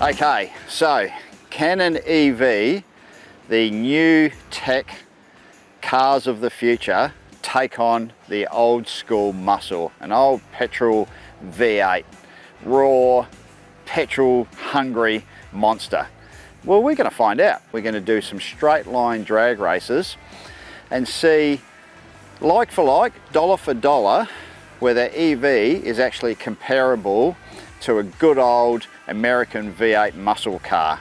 Okay, so can an EV, the new tech cars of the future, take on the old school muscle, an old petrol V8, raw, petrol hungry monster? Well, we're going to find out. We're going to do some straight line drag races and see, like for like, dollar for dollar, whether EV is actually comparable to a good old American V8 muscle car.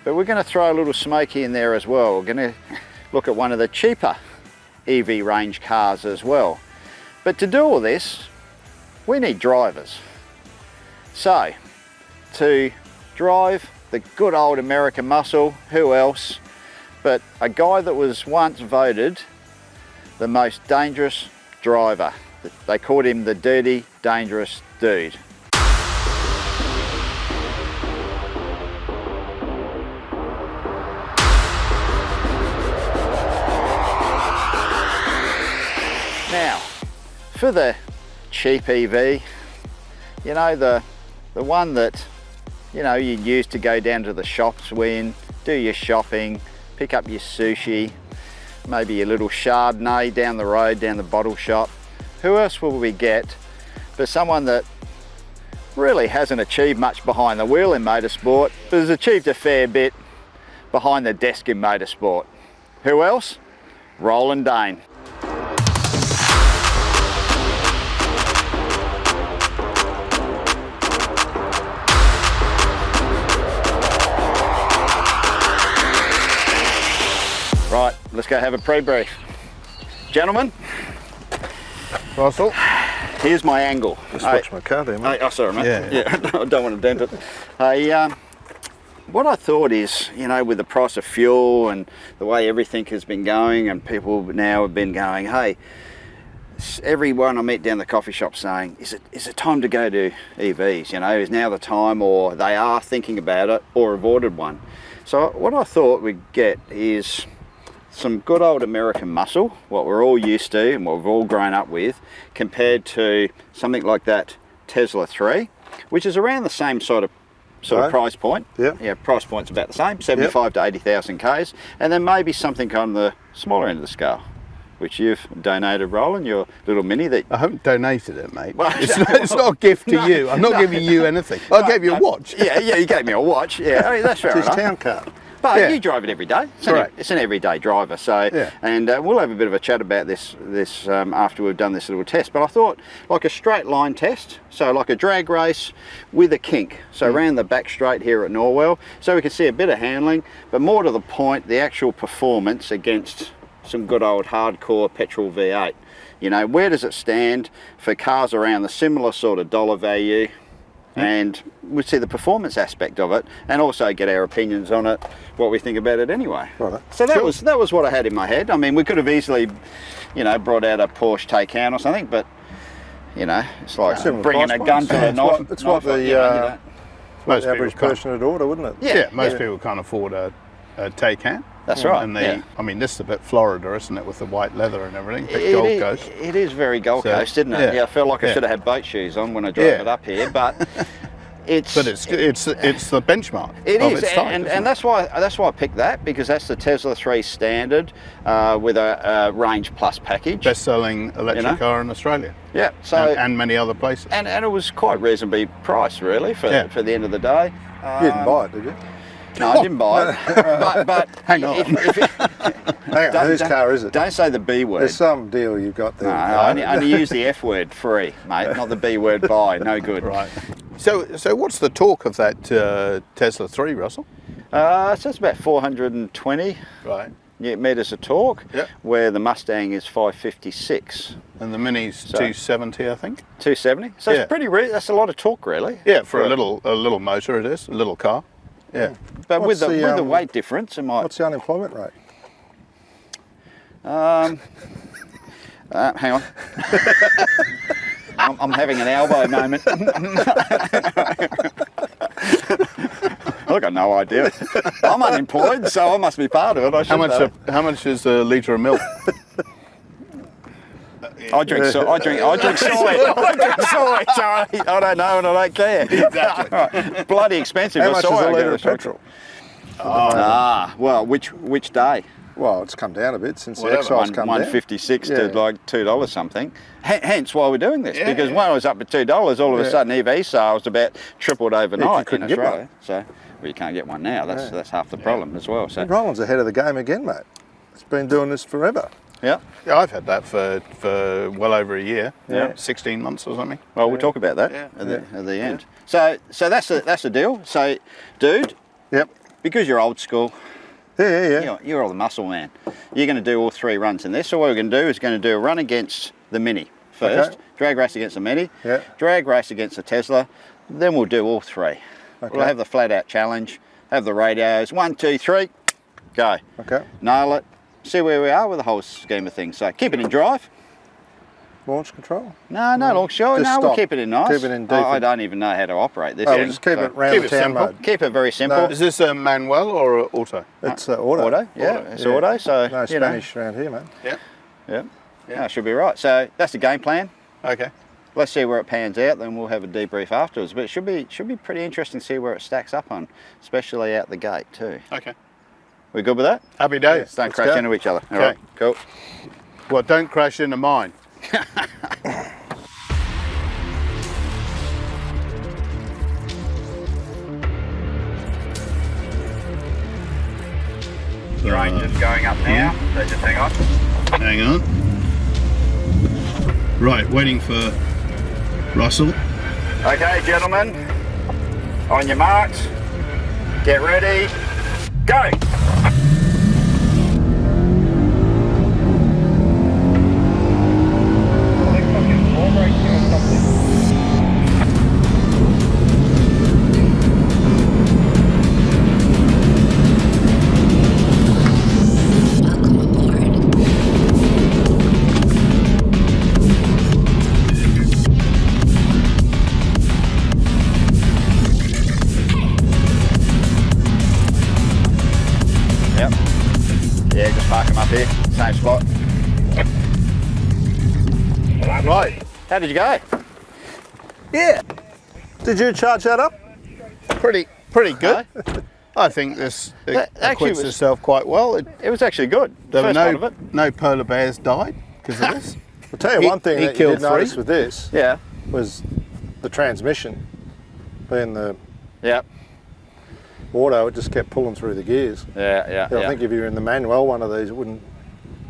But we're going to throw a little smoky in there as well. We're going to look at one of the cheaper EV range cars as well. But to do all this, we need drivers. So, to drive the good old American muscle, who else but a guy that was once voted the most dangerous driver. They called him the dirty, dangerous dude. Now, for the cheap EV, you know, the one that, you know, you'd use to go down to the shops with, do your shopping, pick up your sushi, maybe your little Chardonnay down the road, down the bottle shop. Who else will we get but someone that really hasn't achieved much behind the wheel in motorsport, but has achieved a fair bit behind the desk in motorsport? Who else? Roland Dane. Right, let's go have a pre-brief. Gentlemen. Russell. Here's my angle. Just watch my car there, mate. Oh, sorry, mate. Yeah. I don't want to dent it. Hey, what I thought is, you know, with the price of fuel and the way everything has been going, and people now have been going, hey, everyone I meet down the coffee shop saying, is it time to go to EVs? You know, is now the time, or they are thinking about it or have ordered one? So what I thought we'd get is some good old American muscle, what we're all used to and what we've all grown up with, compared to something like that Tesla 3, which is around the same sort of price point. Yeah, price point's about the same, 75 to 80,000 Ks, and then maybe something on the smaller end of the scale, which you've donated, Roland, your little Mini that... I haven't donated it, mate. Well, it's not a gift to you. I'm not giving you anything. I gave you a watch. Yeah, you gave me a watch. Yeah, I mean, that's fair enough. It's his town car. But you drive it every day. It's an everyday driver. So, and we'll have a bit of a chat about this after we've done this little test. But I thought, like a straight line test, so like a drag race with a kink. So around the back straight here at Norwell, so we can see a bit of handling, but more to the point, the actual performance against some good old hardcore petrol V8. You know, where does it stand for cars around the similar sort of dollar value? And we'll see the performance aspect of it, and also get our opinions on it, what we think about it anyway. Right. So that was what I had in my head. I mean, we could have easily, you know, brought out a Porsche Taycan or something, but you know, it's like bringing a gun to a knife. It's what the most average person would order, wouldn't it? Yeah, most people can't afford a Taycan. That's right. And I mean, this is a bit Florida, isn't it, with the white leather and everything? Bit Gold Coast. It is very Gold Coast, isn't it? Yeah, I felt like I should have had boat shoes on when I drove it up here, but it's the benchmark. It is, its type, and that's why I picked that, because that's the Tesla 3 standard with a Range Plus package. Best-selling electric car in Australia. Yeah, so and many other places. And it was quite reasonably priced, really, for the end of the day. You didn't buy it, did you? No, I didn't buy it. But hang on. Hang on, whose car is it? Don't say the B word. There's some deal you've got there. No, I only use the F word, free, mate, not the B word, buy. No good. Right. So what's the torque of that Tesla 3, Russell? So it's about 420 meters of torque, where the Mustang is 556. And the Mini's 270, I think. 270. So it's pretty. That's a lot of torque, really. Yeah, for a little motor, it is a little car. Yeah, but with the weight difference, it might. What's the unemployment rate? Hang on. I'm having an elbow moment. I've got no idea. I'm unemployed, so I must be part of it. How much is a litre of milk? I drink soy. I drink soy, Charlie. I don't know and I don't care. Exactly. Right. Bloody expensive. How much is a litre of petrol? Well, which day? Well, it's come down a bit since the Whatever. excise come down. $1.56 Yeah. to like $2 something. Hence why we're doing this, because when I was up at $2, all of a sudden EV sales about tripled overnight in couldn't get Australia. one. So, well, you can't get one now. That's half the problem as well. So, Roland's ahead of the game again, mate. It's been doing this forever. yeah. Yeah, I've had that for well over a year. Yeah. 16 months or something. Well, we'll talk about that at the end. So that's the deal. So, dude, Yep. because you're old school, Yeah. you're all the muscle man. You're going to do all 3 runs in this. So what we're going to do is going to do a run against the Mini first, Okay. drag race against the Mini, Yeah. drag race against the Tesla. Then we'll do all 3. Okay. We'll have the flat out challenge, have the radios, 1, 2, 3, go. Okay. Nail it. See where we are with the whole scheme of things. So keep it in drive. Launch control. No, long shot. Just No, we'll stop. keep it in nice. Keep it in deep. I don't even know how to operate this. Oh, thing, we'll just keep so it round keep the it town simple. mode. Keep it very simple. No. Is this a manual or an auto? It's auto. Auto, yeah, it's auto. So no you know, Spanish around here, mate. Yeah. yeah, no, should be right. So that's the game plan. Okay. Let's see where it pans out. Then we'll have a debrief afterwards. But it should be pretty interesting to see where it stacks up on, especially out the gate too. Okay. We good with that? Happy days. Don't Let's crash go. into each other. All Okay. right, cool. Well, don't crash into mine. Train just going up now. So just hang on. Hang on. Right, waiting for Russell. Okay, gentlemen, on your marks, get ready, go! Yep. Yeah, just park them up here, same spot. Right. How did you go? Yeah. Did you charge that up? Pretty good. I think this That actually acquits was- itself quite well. It was actually good. There were First part of it. no polar bears died because of this. I'll tell you He- one thing he that you killed did notice 3. with this Yeah. was the transmission. Being the Yeah. auto, it just kept pulling through the gears. Yeah. I think if you were in the manual one of these, it wouldn't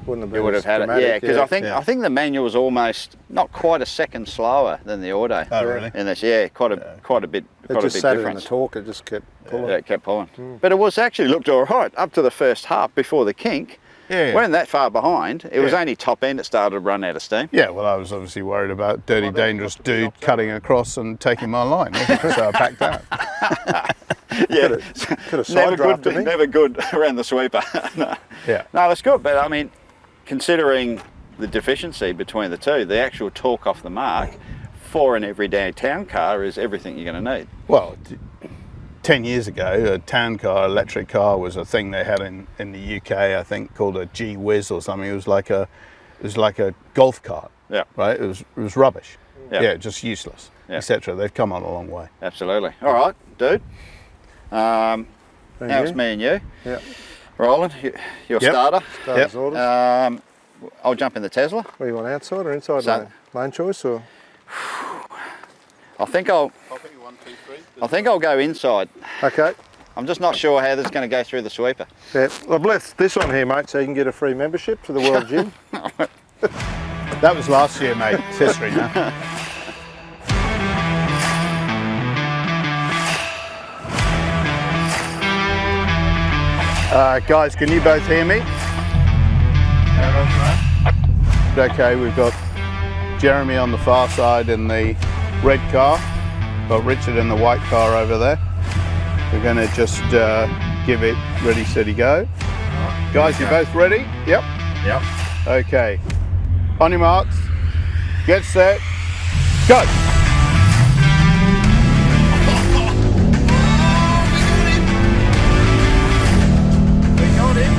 have been You would have as had it. dramatic. Yeah, because Yeah. I think the manual was almost not quite a second slower than the auto. Oh, really? And that's quite a bit. It Quite just a big sat in the difference. torque, it just kept pulling. Yeah, it kept pulling. But it was actually looked all right up to the first half before the kink. Yeah. Weren't that far behind. It was Yeah. only top end that started to run out of steam. Yeah, well, I was obviously worried about dirty, dangerous dude cutting across and taking my line, so I packed out. Yeah, Could have never side drafted good. me. Never good around the sweeper. No. Yeah. No, that's good. But I mean, considering the deficiency between the two, the actual torque off the mark for an everyday town car is everything you're going to need. Well, 10 years ago, a town car, electric car, was a thing they had in the UK, I think, called a G Whiz or something. It was like a golf cart. Yeah. Right. It was rubbish. Yeah. Yeah, just useless, Yeah. etc. They've come on a long way. Absolutely. All right, dude. Now Thank it's you. me and you. Yeah. Roland, your Yep. starter. Starter's orders. I'll jump in the Tesla. What do you want, outside or inside So- lane? Lane choice or? I think I'll go inside. Okay. I'm just not sure how this is going to go through the sweeper. Yeah. I've left this on here, mate, so you can get a free membership to the World Gym. That was last year, mate. It's history now. Guys, can you both hear me? Okay, we've got Jeremy on the far side in the red car, got Richard in the white car over there. We're going to just give it ready, steady, go. Guys, you both ready? Yep. Yep. Okay. On your marks, get set, go. We got him.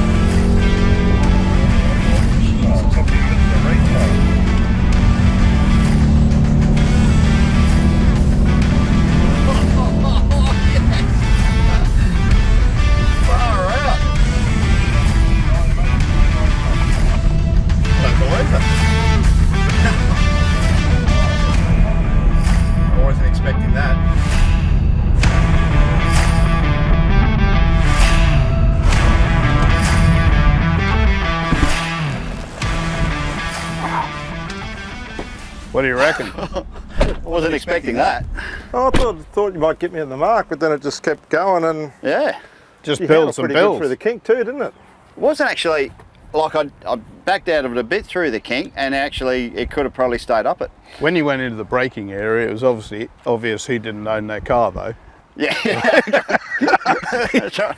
What do you reckon? I wasn't expecting that. Oh, I thought you might get me in the mark, but then it just kept going, and Yeah. Just you builds and pretty good builds. through the kink too, didn't it? It wasn't actually, like I backed out of it a bit through the kink, and actually it could have probably stayed up it. When you went into the braking area, it was obvious he didn't own that car though. Yeah. That's right.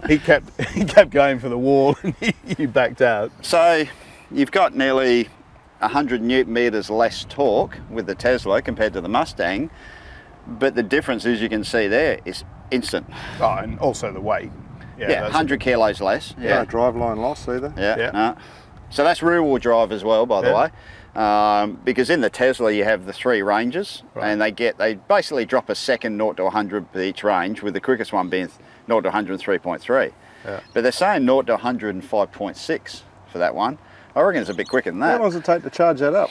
He kept going for the wall and you backed out. So you've got nearly 100 newton meters less torque with the Tesla compared to the Mustang, but the difference, as you can see there, is instant. Oh, and also the weight. Yeah, that's 100 kilos less. No Yeah. driveline loss either. Yeah. Yeah. No. So that's rear-wheel drive as well, by the Yeah. way. Because in the Tesla you have the 3 ranges, Right. and they basically drop a second 0 to 100 per each range, with the quickest one being 0 to 103.3. Yeah. But they're saying 0 to 105.6 for that one. I reckon it's a bit quicker than How that. long does it take to charge that up?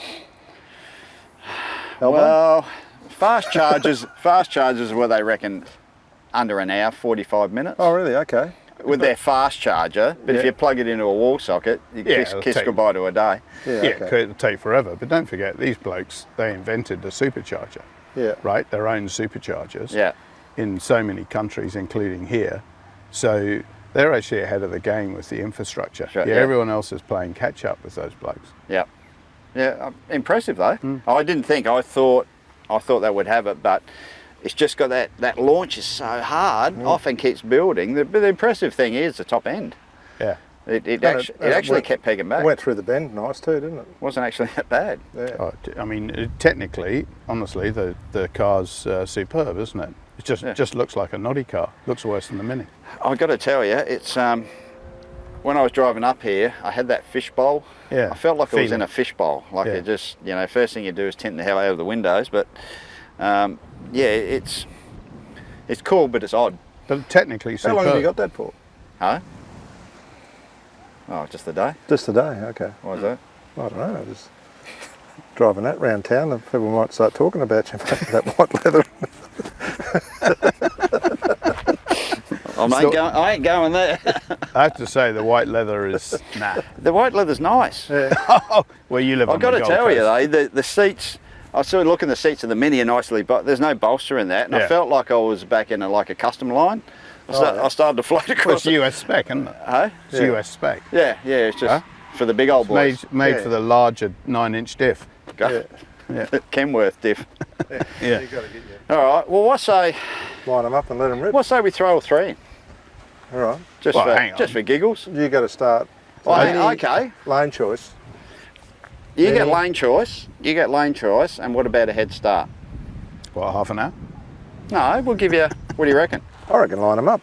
Elbow? Well, fast chargers where they reckon under an hour, 45 minutes. Oh, really? Okay. With their fast charger, but if Yeah. you plug it into a wall socket, you Yeah, kiss it'll take- goodbye to a day. Yeah. Yeah, Okay. it'll take forever. But don't forget, these blokes, they invented the supercharger, Yeah. right? Their own superchargers Yeah. in so many countries, including here. So they're actually ahead of the game with the infrastructure. Sure, yeah, yeah. everyone else is playing catch up with those blokes. Yeah, yeah, impressive though. I didn't think. I thought that would have it, but it's just got that launch is so hard. Often keeps building. The impressive thing is the top end. Yeah. It And actually went- kept pegging back. Went through the bend nice too, didn't it? Wasn't actually that bad. Yeah. Oh, I mean, technically, honestly, the car's superb, isn't it? It just looks like a noddy car. Looks worse than the Mini. I got to tell you, it's when I was driving up here, I had that fishbowl. Yeah, I felt like I was feeling. in a fishbowl. Like Yeah. it just, first thing you do is tint the hell out of the windows. But yeah, it's cool, but it's odd. But technically How superb. long have you got that for? Huh? Oh, just the day? Just a day. Okay. Why is that? I don't know. Just driving that round town, and people might start talking about you. That white leather. I ain't going there. I have to say, the white leather is nah. The white leather's nice. Well, you live on I've got the to Gold tell you Coast. though, the seats. I saw looking the seats of the Mini are nicely, but there's no bolster in that, and I Yeah. felt like I was back in a custom line. I started to float Well, across. it's US spec, isn't it? Huh? It's Yeah. US spec. Yeah, it's just Huh? for the big old boys. Made Yeah. for the larger 9-inch diff. Go. Yeah. Kenworth diff. Yeah. You got to get All right. Well, what say line them up and let them rip. we throw all 3 in? All right. Just Well, hang on. for giggles. You got to start. Well, Any okay. Lane choice. You get Any- lane choice. And what about a head start? What, half an hour? No, we'll give you. What do you reckon? I reckon line them up.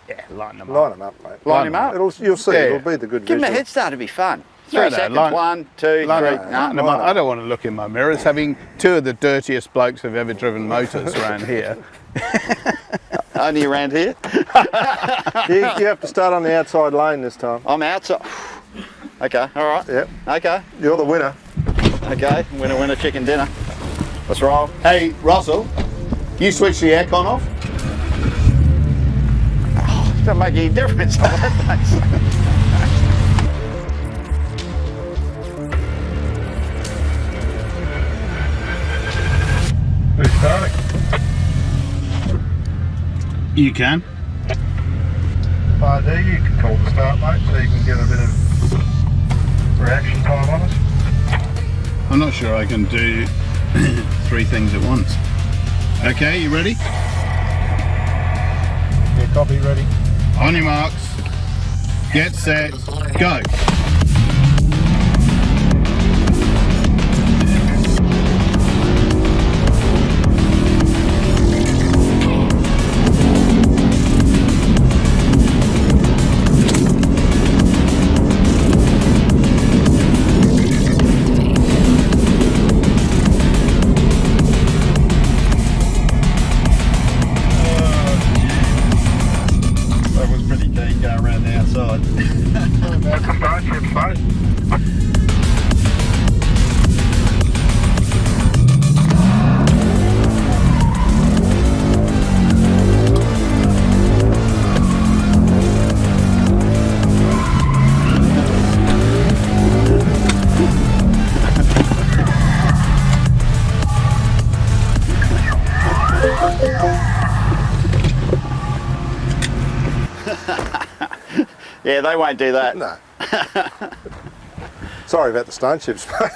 Yeah, line them Line them up, mate. Line him up. You'll see. Yeah, It'll yeah. be the good Give them a visual. head start. It'd be fun. No, 3 no, seconds. line- 1, 2, Line 3. them- No, line them up. I don't want to look in my mirrors, having 2 of the dirtiest blokes who've ever driven motors around here. only around here. You have to start on the outside lane this time. I'm outside. Okay. All right. Yep. Okay. You're the winner. Okay. Winner chicken dinner. Let's roll. Hey, Russell, you switch the aircon off? Doesn't make any difference. Who's starting? You can. RD, you can call the start, mate, so you can get a bit of reaction time on us. I'm not sure I can do 3 things at once. Okay, you ready? Yeah, copy, ready. On your marks, get set, go. That was pretty keen going around the outside. That's a start. Yeah, they won't do that. No. Sorry about the stone chips, mate.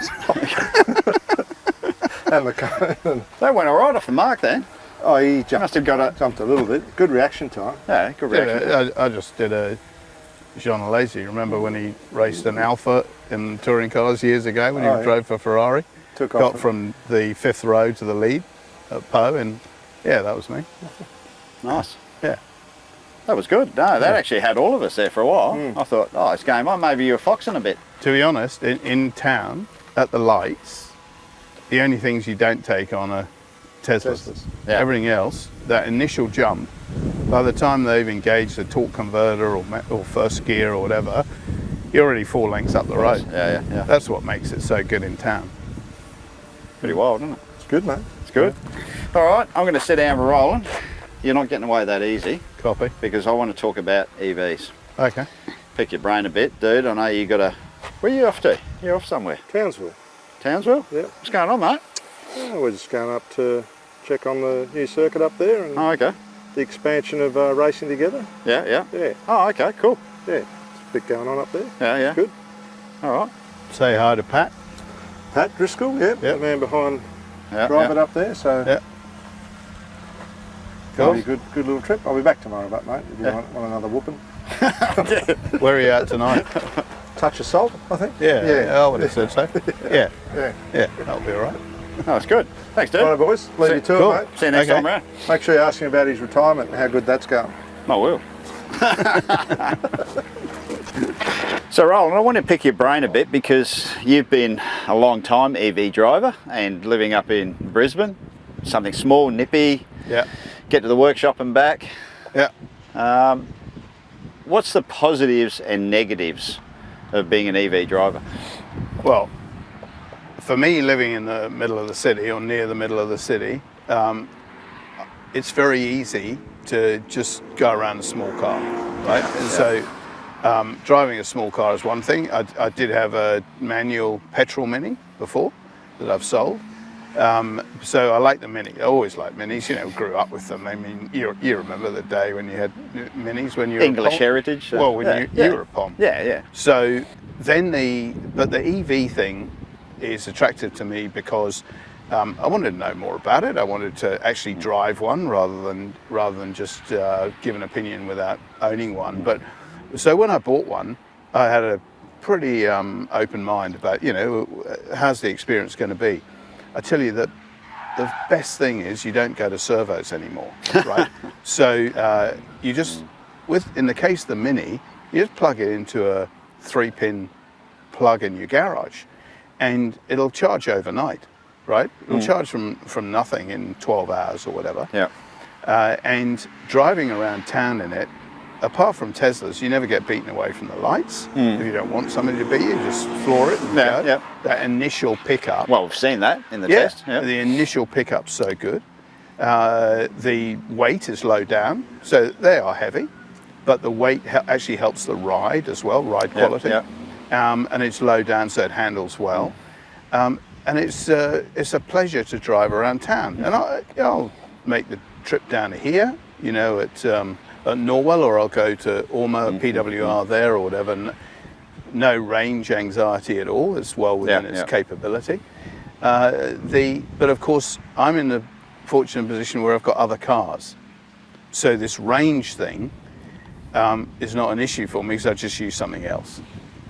And the cone. They went all right off the mark then. Oh, he Must have got jumped a little bit. Good reaction time. Yeah, good reaction. Yeah, I just did a Jean Alesi. Remember when he raced an Alpha in touring cars years ago when he drove for Ferrari? Took Got off. from the 5th row to the lead at Poe, and yeah, that was me. Nice. Yeah. That was good. No, that actually had all of us there for a while. I thought, oh, it's game on. Maybe you were foxing a bit. To be honest, in town, at the lights, the only things you don't take on are Teslas. Yeah. Everything else, that initial jump, by the time they've engaged the torque converter or first gear or whatever, you're already 4 lengths up the road. Yeah. That's what makes it so good in town. Pretty wild, isn't it? It's good, mate. It's good. All right, I'm going to sit down for rolling. You're not getting away that easy Copy. because I want to talk about EVs. Okay. Pick your brain a bit, dude. I know you got to... Where are you off to? You're off somewhere. Townsville. Townsville? Yep. What's going on, mate? Oh, we're just going up to check on the new circuit up there and Oh, okay. the expansion of racing together. Yeah. Yeah, Oh, okay, cool. yeah. It's a bit going on up there. Yeah. Good. All right. Say hi to Pat. Pat Driscoll, Yep. the man behind Yeah, Drive It up there. So Yeah. it'll be a good little trip. I'll be back tomorrow, but mate, if you want another whooping. Where are you at tonight? Touch of salt, I think. Yeah, I would have said so. Yeah, Yeah. that'll be all right. Oh, it's good. Thanks, dude. All right, boys. Leave you to Cool. it, mate. See you next Okay. time round. Make sure you ask him about his retirement and how good that's going. I will. So Roland, I want to pick your brain a bit because you've been a long time EV driver and living up in Brisbane, something small, nippy, Yeah, get to the workshop and back. yeah. What's the positives and negatives of being an EV driver? Well, for me, living in the middle of the city or near the middle of the city, it's very easy to just go around a small car, right? And so driving a small car is one thing. I did have a manual petrol Mini before that I've sold. So I like the Mini. I always liked Minis, grew up with them. I mean, you remember the day when you had Minis when you were English a Pom? heritage. Well, when you were a Pom. Yeah. So then the EV thing is attractive to me because I wanted to know more about it. I wanted to actually drive one rather than just give an opinion without owning one. But so when I bought one, I had a pretty open mind about how's the experience going to be. I tell you that the best thing is you don't go to servos anymore, right? So you just in the case of the Mini, you just plug it into a 3-pin plug in your garage, and it'll charge overnight, right? It'll charge from nothing in 12 hours or whatever. Yeah. And driving around town in it, apart from Teslas, you never get beaten away from the lights. If you don't want somebody to beat you, just floor it and go. Yeah. That initial pickup. Well, we've seen that in the test. Yeah. The initial pickup's so good. The weight is low down, so they are heavy, but the weight actually helps the ride as well, ride quality. Yeah. And it's low down, so it handles well. And it's a pleasure to drive around town. And I'll make the trip down to here, at Norwell, or I'll go to Orma, PWR there or whatever. No range anxiety at all. It's well within its capability. But of course, I'm in the fortunate position where I've got other cars. So this range thing is not an issue for me because I just use something else,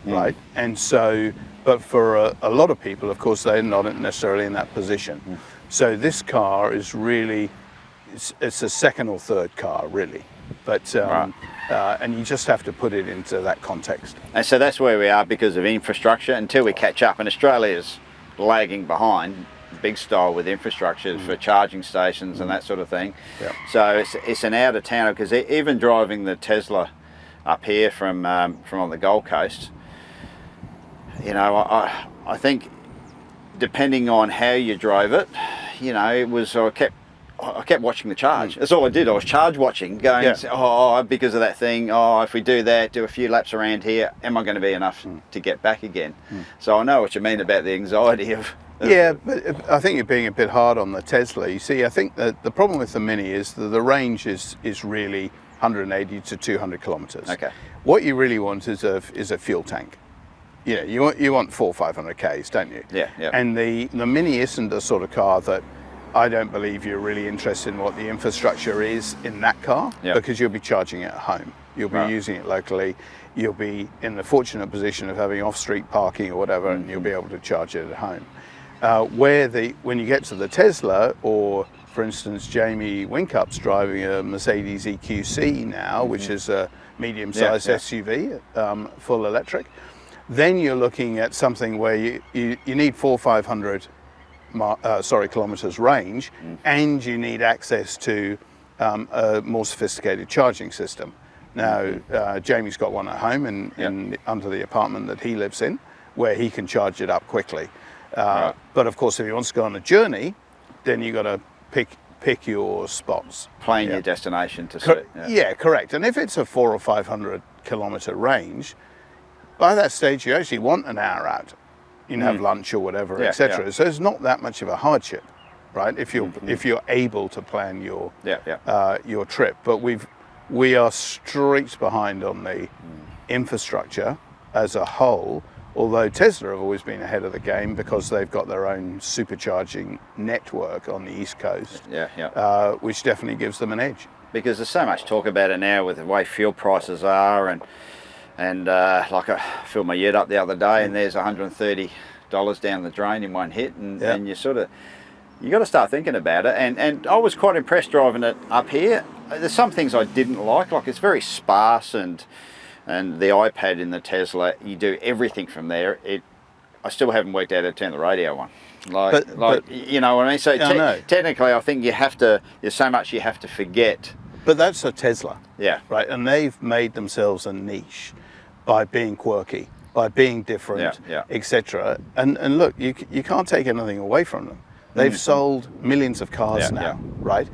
right? And so, but for a lot of people, of course, they're not necessarily in that position. So this car is really, it's a second or third car, really. But and you just have to put it into that context. And so that's where we are because of infrastructure until we catch up. And Australia's lagging behind big style with infrastructure for charging stations and that sort of thing. Yeah. So it's an out of town because even driving the Tesla up here from on the Gold Coast, I think depending on how you drove it, it was I kept watching the charge. That's all I did. I was charge watching, going, because of that thing. Oh, if we do that, do a few laps around here, am I going to be enough to get back again? So I know what you mean about the anxiety of. Yeah, but I think you're being a bit hard on the Tesla. You see, I think that the problem with the Mini is that the range is really 180 to 200 kilometers. Okay. What you really want is a fuel tank. Yeah, you want 400 or 500 Ks, don't you? Yeah, yeah. And the Mini isn't the sort of car that I don't believe you're really interested in what the infrastructure is in that car, because you'll be charging it at home. You'll be using it locally. You'll be in the fortunate position of having off-street parking or whatever, and you'll be able to charge it at home. When you get to the Tesla, or for instance, Jamie Winkup's driving a Mercedes EQC now, which is a medium-sized SUV, full electric, then you're looking at something where you need 400 or 500 kilometers range, and you need access to a more sophisticated charging system. Now, Jamie's got one at home in under the apartment that he lives in, where he can charge it up quickly. But of course, if he wants to go on a journey, then you got to pick your spots. Plan your destination to suit. Yeah, correct. And if it's a 400 or 500 kilometer range, by that stage you actually want an hour out. You can have lunch or whatever, etc. So it's not that much of a hardship, right? If you're able to plan your trip. But we are streets behind on the infrastructure as a whole. Although Tesla have always been ahead of the game because they've got their own supercharging network on the East Coast, which definitely gives them an edge. Because there's so much talk about it now with the way fuel prices are, and like I filled my ute up the other day, and there's $130 down the drain in one hit, and you got to start thinking about it. And I was quite impressed driving it up here. There's some things I didn't like it's very sparse, and the iPad in the Tesla, you do everything from there. I still haven't worked out how to turn the radio on. But you know what I mean? So technically, I think there's so much you have to forget. But that's a Tesla. Yeah. Right, and they've made themselves a niche by being quirky, by being different, etc. And look, you can't take anything away from them. They've sold millions of cars now, right?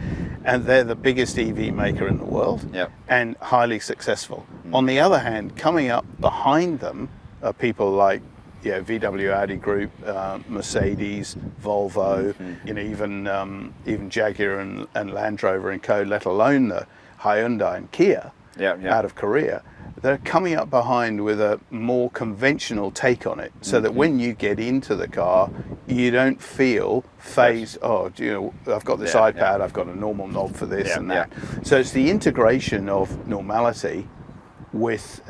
And they're the biggest EV maker in the world, and highly successful. On the other hand, coming up behind them are people like VW, Audi Group, Mercedes, Volvo, even Jaguar and Land Rover and co. Let alone the Hyundai and Kia out of Korea. They're coming up behind with a more conventional take on it, so that when you get into the car, you don't feel phased. Oh, I've got this iPad, I've got a normal knob for this and that. So it's the integration of normality with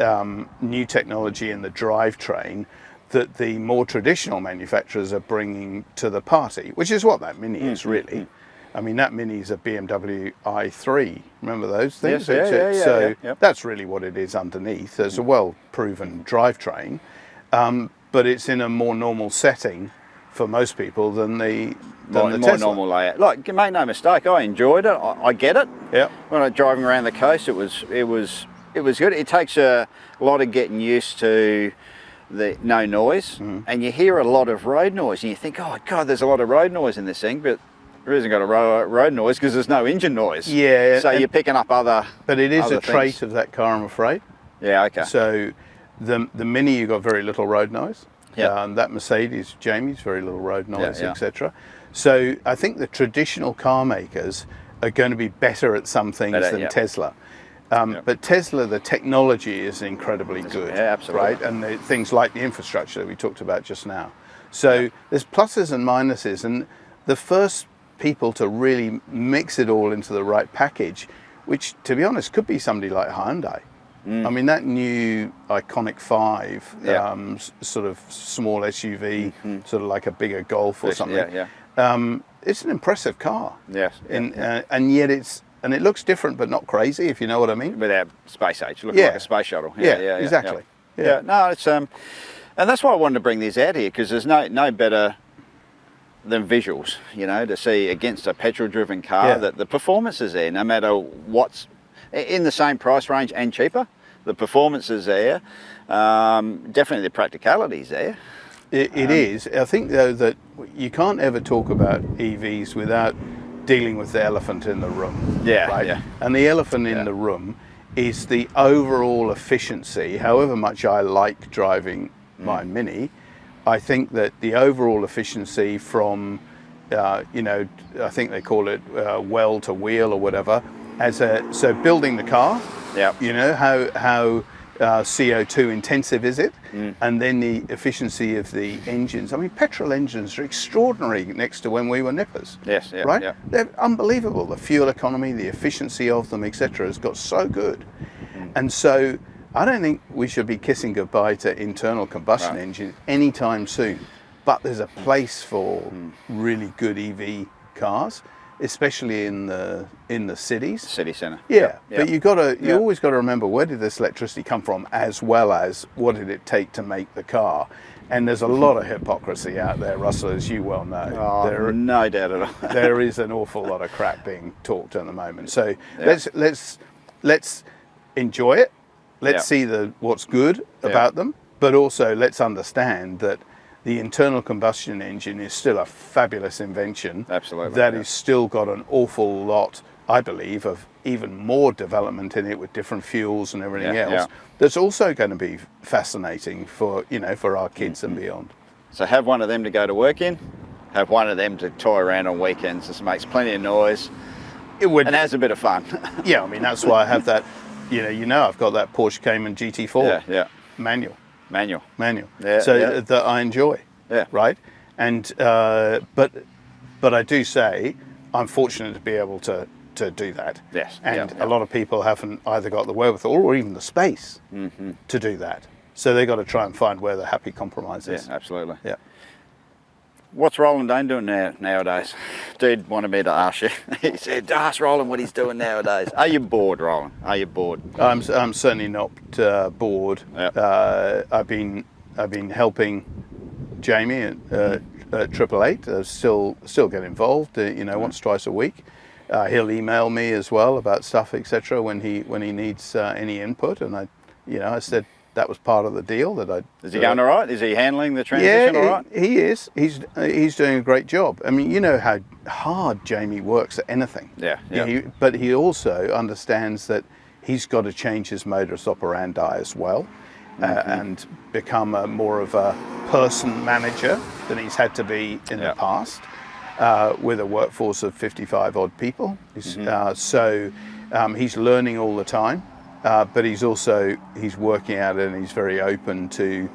new technology in the drivetrain that the more traditional manufacturers are bringing to the party, which is what that Mini is really. I mean, that Mini is a BMW i3. Remember those things? So that's really what it is underneath. It's a well-proven drivetrain, but it's in a more normal setting for most people than the more Tesla. Normal layout. Like, make no mistake, I enjoyed it. I get it. Yeah. When I was driving around the coast, it was good. It takes a lot of getting used to the no noise, and you hear a lot of road noise, and you think, oh God, there's a lot of road noise in this thing, but there isn't got a road noise because there's no engine noise. Yeah. So you're picking up other. But it is a things. trait of that car, I'm afraid. Yeah. Okay. So the Mini, you got very little road noise. Yeah. That Mercedes, Jamie's very little road noise, etc. So I think the traditional car makers are going to be better at some things than Tesla. But Tesla, the technology is incredibly good. Yeah, absolutely. Right, and things like the infrastructure that we talked about just now. So there's pluses and minuses, and the first people to really mix it all into the right package, which to be honest could be somebody like Hyundai. I mean, that new iconic 5 sort of small SUV, sort of like a bigger Golf or something. It's an impressive car. Yes. And yet it looks different, but not crazy, if you know what I mean. Without space age, looking like a space shuttle. Yeah, exactly. Yeah. No, it's and that's why I wanted to bring this out here, because there's no better than visuals, to see against a petrol-driven car that the performance is there, no matter what's in the same price range and cheaper. The performance is there. Definitely the practicality is there. It is. I think, though, that you can't ever talk about EVs without dealing with the elephant in the room. Yeah. Right? Yeah. And the elephant in the room is the overall efficiency. However much I like driving my Mini, I think that the overall efficiency from, I think they call it well to wheel or whatever, so building the car, Yep. you know, how CO2 intensive is it, and then the efficiency of the engines. I mean, petrol engines are extraordinary next to when we were nippers. Yes, yeah, right? yeah. They're unbelievable. The fuel economy, the efficiency of them, etc., has got so good, and so I don't think we should be kissing goodbye to internal combustion engines anytime soon. But there's a place for really good EV cars, especially in the cities. City centre. Yeah, Yep. but you always got to remember, where did this electricity come from, as well as what did it take to make the car. And there's a lot of hypocrisy out there, Russell, as you well know. Oh, no doubt at all. There is an awful lot of crap being talked at the moment. So let's enjoy it. Let's see what's good about them, but also let's understand that the internal combustion engine is still a fabulous invention. Absolutely. That has still got an awful lot, I believe, of even more development in it with different fuels and everything else. Yeah. That's also going to be fascinating for our kids and beyond. So have one of them to go to work in, have one of them to toy around on weekends. This makes plenty of noise It would, and has a bit of fun. yeah. I mean, that's why I have that. I've got that Porsche Cayman GT4 manual. Manual. Yeah, so that I enjoy. Yeah. Right. And but I do say I'm fortunate to be able to do that. Yes. And a lot of people haven't either got the wherewithal or even the space to do that. So they've got to try and find where the happy compromise is. Yeah, absolutely. Yeah. What's Roland Dane doing nowadays? Dude wanted me to ask you. He said, ask Roland what he's doing nowadays. Are you bored, Roland? Are you bored? I'm certainly not bored. Yep. I've been helping Jamie at 888. Still get involved. Once twice a week. He'll email me as well about stuff, etc. When he needs any input, and I said that was part of the deal that I. Is he going all right? Is he handling the transition all right? He is. He's doing a great job. I mean, you know how hard Jamie works at anything. Yeah. But he also understands that he's got to change his modus operandi as well, and become more of a person manager than he's had to be in the past, with a workforce of 55 odd people. So he's learning all the time. But he's working at it, and he's very open to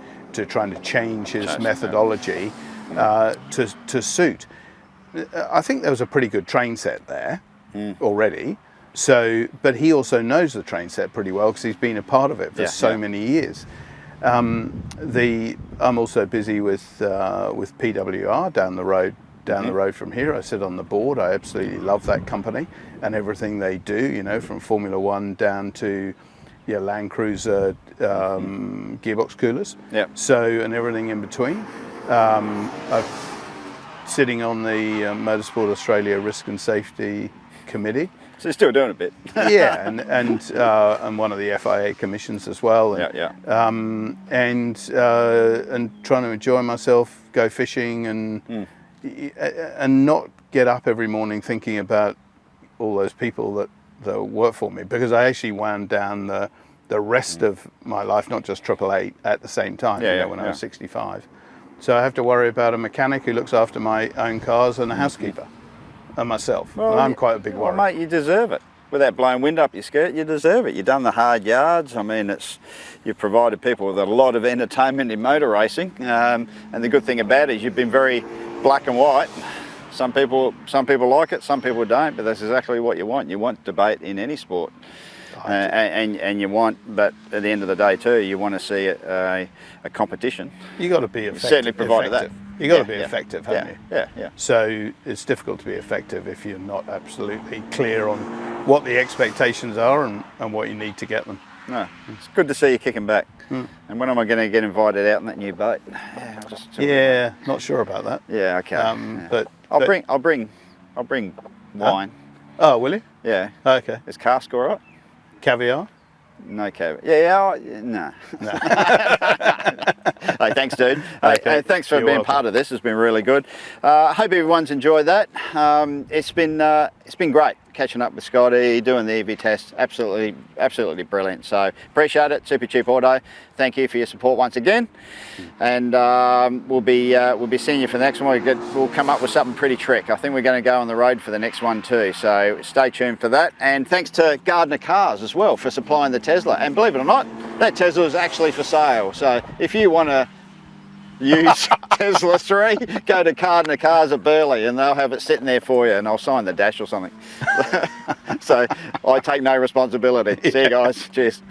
trying to change his methodology to suit. I think there was a pretty good train set there already. So, but he also knows the train set pretty well because he's been a part of it for so many years. I'm also busy with PWR down the road. Down the road from here, I sit on the board. I absolutely love that company and everything they do. From Formula One down to Land Cruiser gearbox coolers. Yeah. So, and everything in between. I'm sitting on the Motorsport Australia Risk and Safety Committee. So you're still doing a bit. Yeah, and one of the FIA commissions as well. And, and trying to enjoy myself, go fishing and not get up every morning thinking about all those people that work for me, because I actually wound down the rest of my life, not just 888, at the same time, when I was 65. So I have to worry about a mechanic who looks after my own cars and a housekeeper and myself. Well, and I'm quite a big worry. Well, mate, you deserve it. Without blowing wind up your skirt, you deserve it. You've done the hard yards. I mean, you've provided people with a lot of entertainment in motor racing. And the good thing about it is you've been very black and white. Some people like it, some people don't, but that's exactly what you want. You want debate in any sport. And you want, but at the end of the day too, you want to see a competition. You got to be effective. Certainly provided effective. You got to be effective, haven't you? Yeah. So it's difficult to be effective if you're not absolutely clear on what the expectations are and what you need to get them. No, it's good to see you kicking back. And when am I going to get invited out in that new boat? Not sure about that. Yeah, okay. But I'll bring wine. Oh, will you? Yeah. Okay. Is cask all right? Caviar? No caviar. No. Hey, thanks, dude. Okay. Hey, thanks for You're being welcome. part of this. It's been really good. Hope everyone's enjoyed that. It's been great. catching up with Scotty, doing the EV test. Absolutely brilliant. So appreciate it. Super Cheap Auto. Thank you for your support once again. And we'll be seeing you for the next one. We'll come up with something pretty trick. I think we're going to go on the road for the next one too. So stay tuned for that. And thanks to Gardner Cars as well for supplying the Tesla. And believe it or not, that Tesla is actually for sale. So if you want to use Tesla 3, go to Gardner Cars at Burleigh and they'll have it sitting there for you, and I'll sign the dash or something. So I take no responsibility. See you guys. Cheers.